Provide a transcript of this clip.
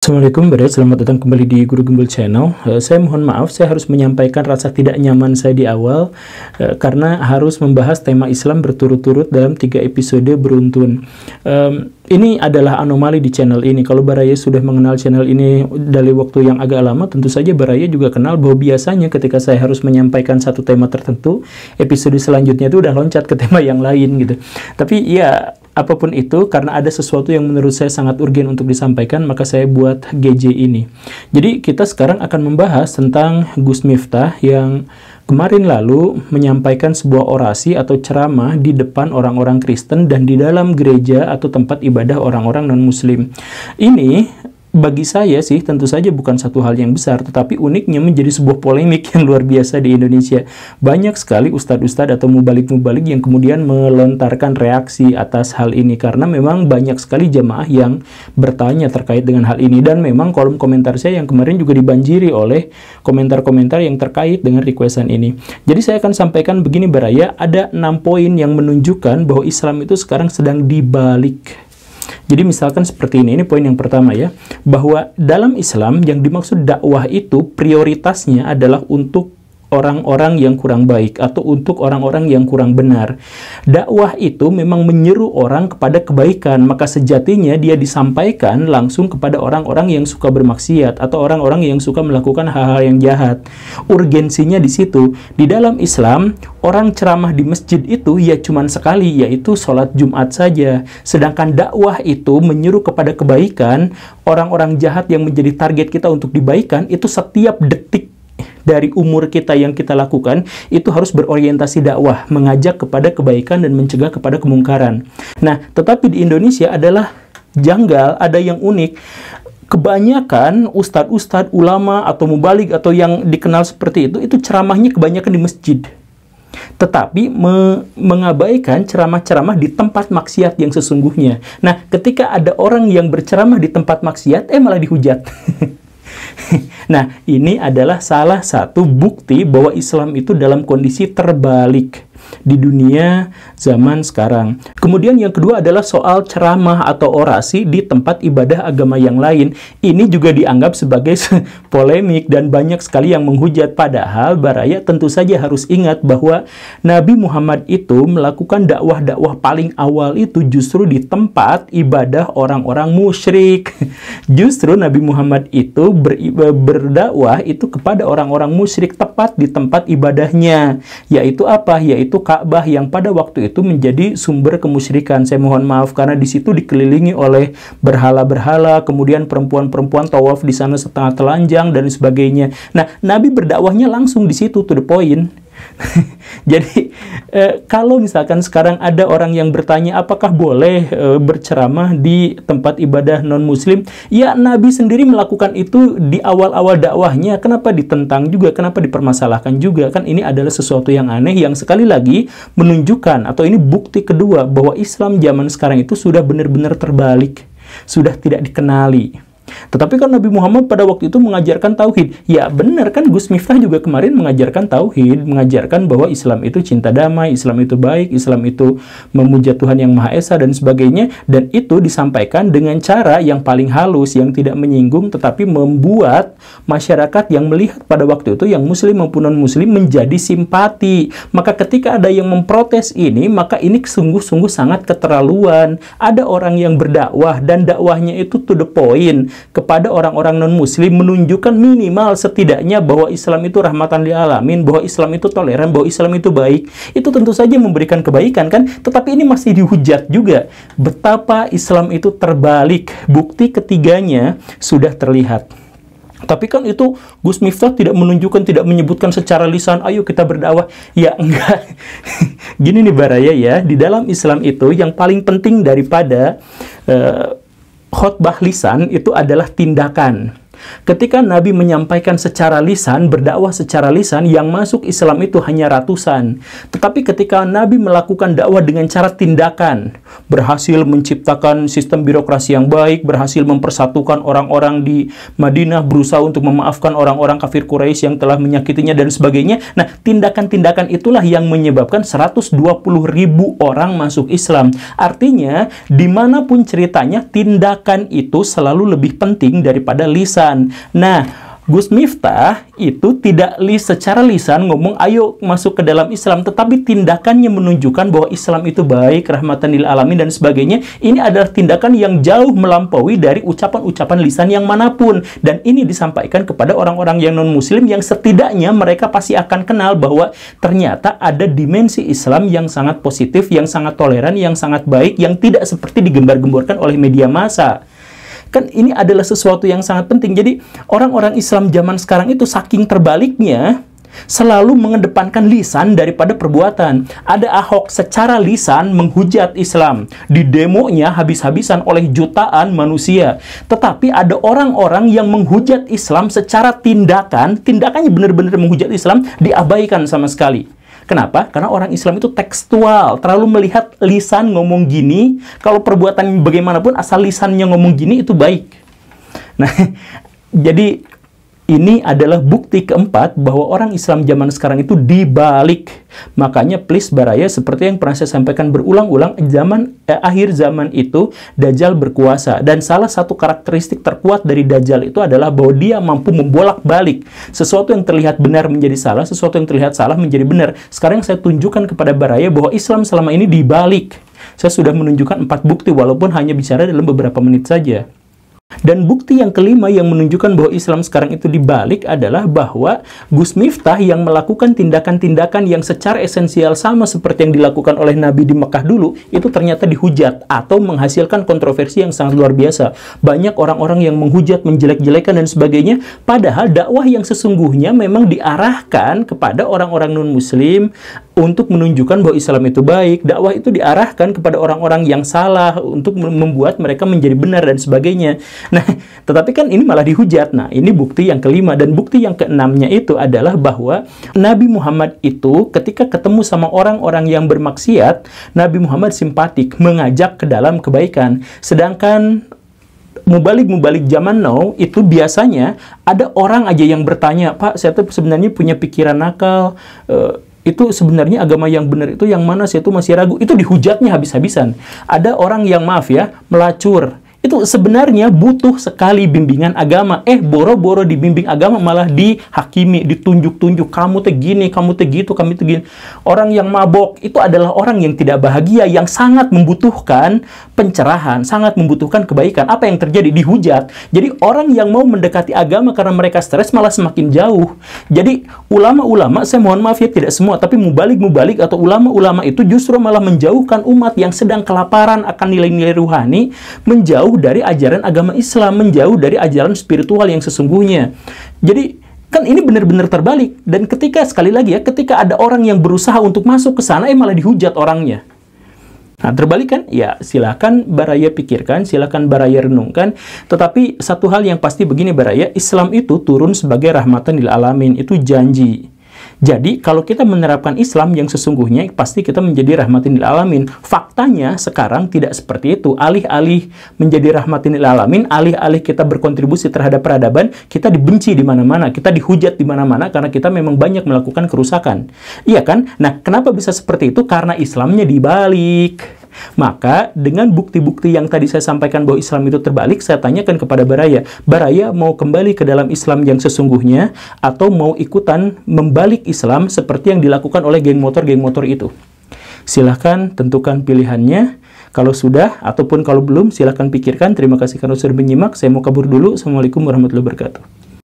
Assalamualaikum, selamat datang kembali di Guru Gembul Channel. Saya mohon maaf, saya harus menyampaikan rasa tidak nyaman saya di awal karena harus membahas tema Islam berturut-turut dalam 3 episode beruntun. Ini adalah anomali di channel ini. Kalau Baraya sudah mengenal channel ini dari waktu yang agak lama, tentu saja Baraya juga kenal bahwa biasanya ketika saya harus menyampaikan satu tema tertentu, episode selanjutnya itu udah loncat ke tema yang lain gitu. Tapi ya, apapun itu, karena ada sesuatu yang menurut saya sangat urgen untuk disampaikan, maka saya buat GJ ini. Jadi kita sekarang akan membahas tentang Gus Miftah yang kemarin lalu menyampaikan sebuah orasi atau ceramah di depan orang-orang Kristen dan di dalam gereja atau tempat ibadah orang-orang non-Muslim. Ini bagi saya sih tentu saja bukan satu hal yang besar, tetapi uniknya menjadi sebuah polemik yang luar biasa di Indonesia. Banyak sekali ustadz-ustadz atau mubalik-mubalik yang kemudian melontarkan reaksi atas hal ini, karena memang banyak sekali jamaah yang bertanya terkait dengan hal ini, dan memang kolom komentar saya yang kemarin juga dibanjiri oleh komentar-komentar yang terkait dengan requestan ini. Jadi saya akan sampaikan begini Baraya, ada 6 poin yang menunjukkan bahwa Islam itu sekarang sedang dibalik. Jadi misalkan seperti ini poin yang pertama ya, bahwa dalam Islam yang dimaksud dakwah itu prioritasnya adalah untuk orang-orang yang kurang baik atau untuk orang-orang yang kurang benar. Dakwah itu memang menyeru orang kepada kebaikan, maka sejatinya dia disampaikan langsung kepada orang-orang yang suka bermaksiat atau orang-orang yang suka melakukan hal-hal yang jahat. Urgensinya di situ. Di dalam Islam, orang ceramah di masjid itu ya cuman sekali, yaitu sholat Jumat saja. Sedangkan dakwah itu menyeru kepada kebaikan, orang-orang jahat yang menjadi target kita untuk dibaikan, itu setiap detik dari umur kita yang kita lakukan itu harus berorientasi dakwah, mengajak kepada kebaikan dan mencegah kepada kemungkaran. Nah, tetapi di Indonesia adalah janggal, ada yang unik. Kebanyakan ustadz-ustadz, ulama atau mubalik atau yang dikenal seperti itu ceramahnya kebanyakan di masjid. Tetapi mengabaikan ceramah-ceramah di tempat maksiat yang sesungguhnya. Nah, ketika ada orang yang berceramah di tempat maksiat, malah dihujat. Nah, ini adalah salah satu bukti bahwa Islam itu dalam kondisi terbalik di dunia zaman sekarang. Kemudian yang kedua adalah soal ceramah atau orasi di tempat ibadah agama yang lain. Ini juga dianggap sebagai polemik dan banyak sekali yang menghujat. Padahal Baraya tentu saja harus ingat bahwa Nabi Muhammad itu melakukan dakwah-dakwah paling awal itu justru di tempat ibadah orang-orang musyrik. Justru Nabi Muhammad itu berdakwah itu kepada orang-orang musyrik tepat di tempat ibadahnya. Yaitu apa? Yaitu Ka'bah yang pada waktu itu menjadi sumber kemusyrikan. Saya mohon maaf karena di situ dikelilingi oleh berhala-berhala, kemudian perempuan-perempuan tawaf di sana setengah telanjang dan sebagainya. Nah, Nabi berdakwahnya langsung di situ, to the point. Jadi kalau misalkan sekarang ada orang yang bertanya apakah boleh berceramah di tempat ibadah non-muslim, ya Nabi sendiri melakukan itu di awal-awal dakwahnya. Kenapa ditentang juga, kenapa dipermasalahkan juga? Kan ini adalah sesuatu yang aneh yang sekali lagi menunjukkan, atau ini bukti kedua bahwa Islam zaman sekarang itu sudah benar-benar terbalik, sudah tidak dikenali. Tetapi kan Nabi Muhammad pada waktu itu mengajarkan tauhid. Ya benar kan, Gus Miftah juga kemarin mengajarkan tauhid, mengajarkan bahwa Islam itu cinta damai, Islam itu baik, Islam itu memuja Tuhan yang Maha Esa dan sebagainya. Dan itu disampaikan dengan cara yang paling halus, yang tidak menyinggung, tetapi membuat masyarakat yang melihat pada waktu itu, yang muslim maupun non-muslim, menjadi simpati. Maka ketika ada yang memprotes ini, maka ini sungguh-sungguh sangat keterlaluan. Ada orang yang berdakwah dan dakwahnya itu to the point kepada orang-orang non-muslim, menunjukkan minimal setidaknya bahwa Islam itu rahmatan lil alamin, bahwa Islam itu toleran, bahwa Islam itu baik. Itu tentu saja memberikan kebaikan kan, tetapi ini masih dihujat juga. Betapa Islam itu terbalik. Bukti ketiganya sudah terlihat. Tapi kan itu Gus Miftah tidak menunjukkan, tidak menyebutkan secara lisan, ayo kita berdakwah. Ya enggak. Gini nih Baraya ya, di dalam Islam itu yang paling penting daripada khotbah lisan itu adalah tindakan. Ketika Nabi menyampaikan secara lisan, berdakwah secara lisan, yang masuk Islam itu hanya ratusan. Tetapi ketika Nabi melakukan dakwah dengan cara tindakan, berhasil menciptakan sistem birokrasi yang baik, berhasil mempersatukan orang-orang di Madinah, berusaha untuk memaafkan orang-orang kafir Quraisy yang telah menyakitinya dan sebagainya. Nah, tindakan-tindakan itulah yang menyebabkan 120.000 orang masuk Islam. Artinya, dimanapun ceritanya, tindakan itu selalu lebih penting daripada lisan. Nah, Gus Miftah itu tidak secara lisan ngomong ayo masuk ke dalam Islam, tetapi tindakannya menunjukkan bahwa Islam itu baik, rahmatan lil alamin dan sebagainya. Ini adalah tindakan yang jauh melampaui dari ucapan-ucapan lisan yang manapun, dan ini disampaikan kepada orang-orang yang non-muslim yang setidaknya mereka pasti akan kenal bahwa ternyata ada dimensi Islam yang sangat positif, yang sangat toleran, yang sangat baik, yang tidak seperti digembar-gemborkan oleh media massa. Kan ini adalah sesuatu yang sangat penting. Jadi orang-orang Islam zaman sekarang itu saking terbaliknya, selalu mengedepankan lisan daripada perbuatan. Ada Ahok secara lisan menghujat Islam, di demonya habis-habisan oleh jutaan manusia. Tetapi ada orang-orang yang menghujat Islam secara tindakan, tindakannya benar-benar menghujat Islam, diabaikan sama sekali. Kenapa? Karena orang Islam itu tekstual, terlalu melihat lisan ngomong gini, kalau perbuatan bagaimanapun asal lisannya ngomong gini itu baik. Nah, jadi ini adalah bukti keempat bahwa orang Islam zaman sekarang itu dibalik. Makanya please Baraya, seperti yang pernah saya sampaikan berulang-ulang, akhir zaman itu Dajjal berkuasa. Dan salah satu karakteristik terkuat dari Dajjal itu adalah bahwa dia mampu membolak-balik sesuatu yang terlihat benar menjadi salah, sesuatu yang terlihat salah menjadi benar. Sekarang saya tunjukkan kepada Baraya bahwa Islam selama ini dibalik. Saya sudah menunjukkan 4 bukti walaupun hanya bicara dalam beberapa menit saja. Dan bukti yang kelima yang menunjukkan bahwa Islam sekarang itu dibalik adalah bahwa Gus Miftah yang melakukan tindakan-tindakan yang secara esensial sama seperti yang dilakukan oleh Nabi di Mekah dulu, itu ternyata dihujat atau menghasilkan kontroversi yang sangat luar biasa. Banyak orang-orang yang menghujat, menjelek-jelekan dan sebagainya, padahal dakwah yang sesungguhnya memang diarahkan kepada orang-orang non-muslim untuk menunjukkan bahwa Islam itu baik. Dakwah itu diarahkan kepada orang-orang yang salah untuk membuat mereka menjadi benar dan sebagainya. Nah, tetapi kan ini malah dihujat. Nah, ini bukti yang kelima. Dan bukti yang keenamnya itu adalah bahwa Nabi Muhammad itu ketika ketemu sama orang-orang yang bermaksiat, Nabi Muhammad simpatik, mengajak ke dalam kebaikan. Sedangkan mubalik-mubalik zaman now itu biasanya ada orang aja yang bertanya, Pak, saya tuh sebenarnya punya pikiran nakal, itu sebenarnya agama yang benar itu yang mana, saya tuh masih ragu. Itu dihujatnya habis-habisan. Ada orang yang, maaf ya, melacur. Itu sebenarnya butuh sekali bimbingan agama. Boro-boro dibimbing agama malah dihakimi, ditunjuk-tunjuk. Kamu teh gini, kamu teh gitu, kamu teh gini. Orang yang mabok itu adalah orang yang tidak bahagia, yang sangat membutuhkan pencerahan, sangat membutuhkan kebaikan. Apa yang terjadi? Dihujat. Jadi orang yang mau mendekati agama karena mereka stres malah semakin jauh. Jadi ulama-ulama, saya mohon maaf ya, tidak semua, tapi mubalik-mubalik atau ulama-ulama itu justru malah menjauhkan umat yang sedang kelaparan akan nilai-nilai ruhani, menjauh dari ajaran agama Islam, menjauh dari ajaran spiritual yang sesungguhnya. Jadi kan ini benar-benar terbalik. Dan ketika, sekali lagi ya, ketika ada orang yang berusaha untuk masuk ke sana, malah dihujat orangnya. Nah, terbalik kan? Ya, silakan Baraya pikirkan, silakan Baraya renungkan. Tetapi satu hal yang pasti begini Baraya, Islam itu turun sebagai rahmatan lil alamin, itu janji. Jadi, kalau kita menerapkan Islam yang sesungguhnya, pasti kita menjadi rahmatin lil alamin. Faktanya, sekarang tidak seperti itu. Alih-alih menjadi rahmatin lil alamin, alih-alih kita berkontribusi terhadap peradaban, kita dibenci di mana-mana, kita dihujat di mana-mana, karena kita memang banyak melakukan kerusakan. Iya kan? Nah, kenapa bisa seperti itu? Karena Islamnya dibalik. Maka dengan bukti-bukti yang tadi saya sampaikan bahwa Islam itu terbalik, saya tanyakan kepada Baraya, Baraya mau kembali ke dalam Islam yang sesungguhnya atau mau ikutan membalik Islam seperti yang dilakukan oleh geng motor itu? Silahkan tentukan pilihannya. Kalau sudah ataupun kalau belum, silahkan pikirkan. Terima kasih karena sudah menyimak. Saya mau kabur dulu. Assalamualaikum warahmatullahi wabarakatuh.